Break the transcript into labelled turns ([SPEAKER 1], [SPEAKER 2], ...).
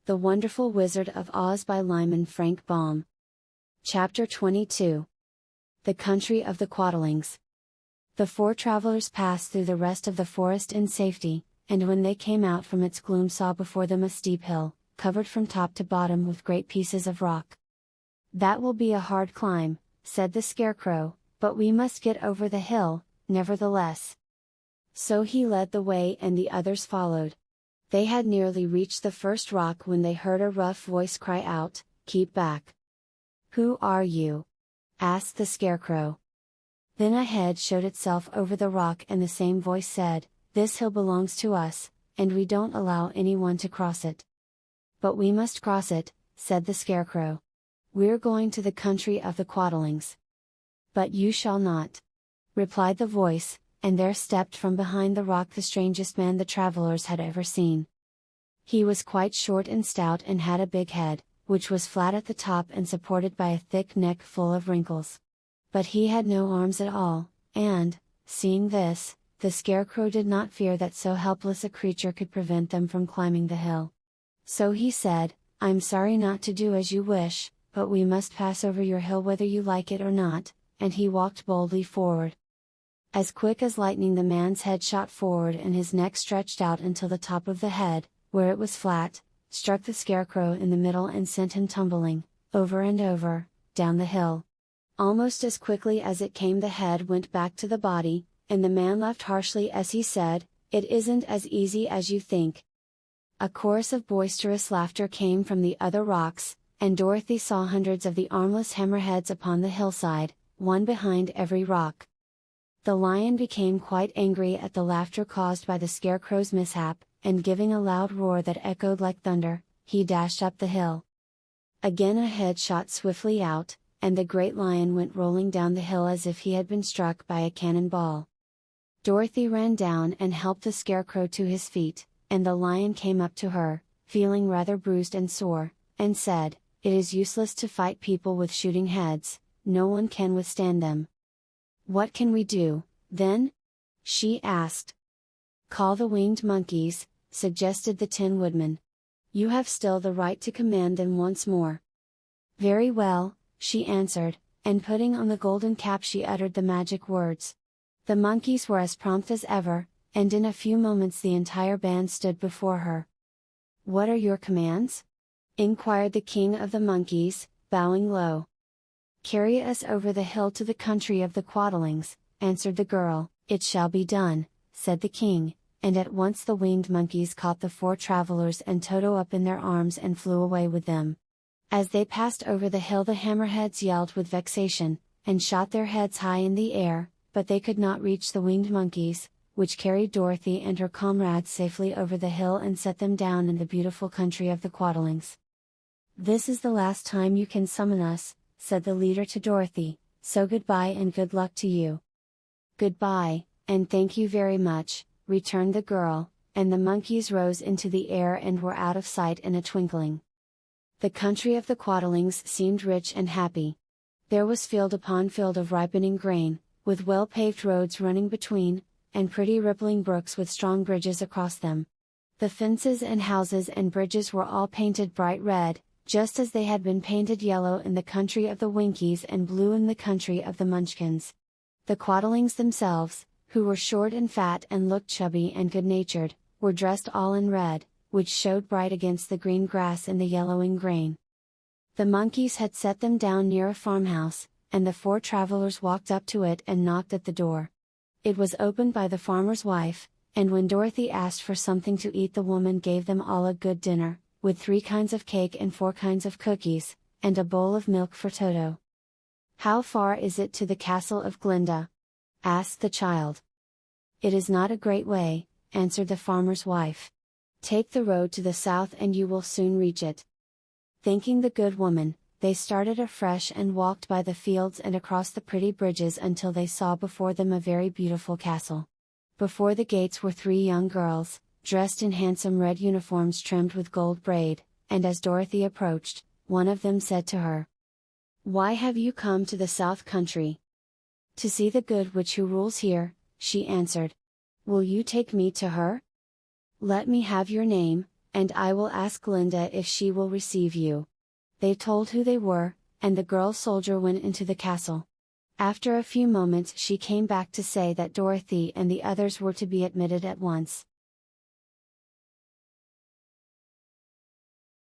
[SPEAKER 1] The Wonderful Wizard of Oz by Lyman Frank Baum. Chapter 22. The Country of the Quadlings. The four travelers passed through the rest of the forest in safety, and when they came out from its gloom saw before them a steep hill, covered from top to bottom with great pieces of rock. "That will be a hard climb," said the Scarecrow, "but we must get over the hill, nevertheless." So he led the way and the others followed. They had nearly reached the first rock when they heard a rough voice cry out, "Keep back!" "Who are you?" asked the Scarecrow. Then a head showed itself over the rock and the same voice said, "This hill belongs to us, and we don't allow anyone to cross it." "But we must cross it," said the Scarecrow. "We're going to the country of the Quadlings." "But you shall not," replied the voice, and there stepped from behind the rock the strangest man the travelers had ever seen. He was quite short and stout and had a big head, which was flat at the top and supported by a thick neck full of wrinkles. But he had no arms at all, and, seeing this, the Scarecrow did not fear that so helpless a creature could prevent them from climbing the hill. So he said, "I'm sorry not to do as you wish, but we must pass over your hill whether you like it or not," and he walked boldly forward. As quick as lightning the man's head shot forward and his neck stretched out until the top of the head, where it was flat, struck the Scarecrow in the middle and sent him tumbling, over and over, down the hill. Almost as quickly as it came the head went back to the body, and the man laughed harshly as he said, "It isn't as easy as you think." A chorus of boisterous laughter came from the other rocks, and Dorothy saw hundreds of the armless hammerheads upon the hillside, one behind every rock. The lion became quite angry at the laughter caused by the Scarecrow's mishap, and giving a loud roar that echoed like thunder, he dashed up the hill. Again a head shot swiftly out, and the great lion went rolling down the hill as if he had been struck by a cannonball. Dorothy ran down and helped the Scarecrow to his feet, and the lion came up to her, feeling rather bruised and sore, and said, "It is useless to fight people with shooting heads, no one can withstand them." "What can we do, then?" she asked. "Call the winged monkeys," suggested the Tin Woodman. "You have still the right to command them once more." "Very well," she answered, and putting on the golden cap she uttered the magic words. The monkeys were as prompt as ever, and in a few moments the entire band stood before her. "What are your commands?" inquired the King of the Monkeys, bowing low. "Carry us over the hill to the country of the Quadlings," answered the girl. "It shall be done," said the king, and at once the winged monkeys caught the four travelers and Toto up in their arms and flew away with them. As they passed over the hill the hammerheads yelled with vexation, and shot their heads high in the air, but they could not reach the winged monkeys, which carried Dorothy and her comrades safely over the hill and set them down in the beautiful country of the Quadlings. "This is the last time you can summon us," said the leader to Dorothy, "so goodbye and good luck to you." "Goodbye, and thank you very much," returned the girl, and the monkeys rose into the air and were out of sight in a twinkling. The country of the Quadlings seemed rich and happy. There was field upon field of ripening grain, with well-paved roads running between, and pretty rippling brooks with strong bridges across them. The fences and houses and bridges were all painted bright red, just as they had been painted yellow in the country of the Winkies and blue in the country of the Munchkins. The Quadlings themselves, who were short and fat and looked chubby and good-natured, were dressed all in red, which showed bright against the green grass and the yellowing grain. The monkeys had set them down near a farmhouse, and the four travelers walked up to it and knocked at the door. It was opened by the farmer's wife, and when Dorothy asked for something to eat the woman gave them all a good dinner, with 3 kinds of cake and 4 kinds of cookies, and a bowl of milk for Toto. "How far is it to the castle of Glinda?" asked the child. "It is not a great way," answered the farmer's wife. "Take the road to the south and you will soon reach it." Thanking the good woman, they started afresh and walked by the fields and across the pretty bridges until they saw before them a very beautiful castle. Before the gates were 3 young girls, dressed in handsome red uniforms trimmed with gold braid, and as Dorothy approached, one of them said to her, "Why have you come to the South Country?" "To see the good witch who rules here," she answered. "Will you take me to her?" "Let me have your name," and I will ask Linda if she will receive you." They told who they were, and the girl soldier went into the castle. After a few moments she came back to say that Dorothy and the others were to be admitted at once.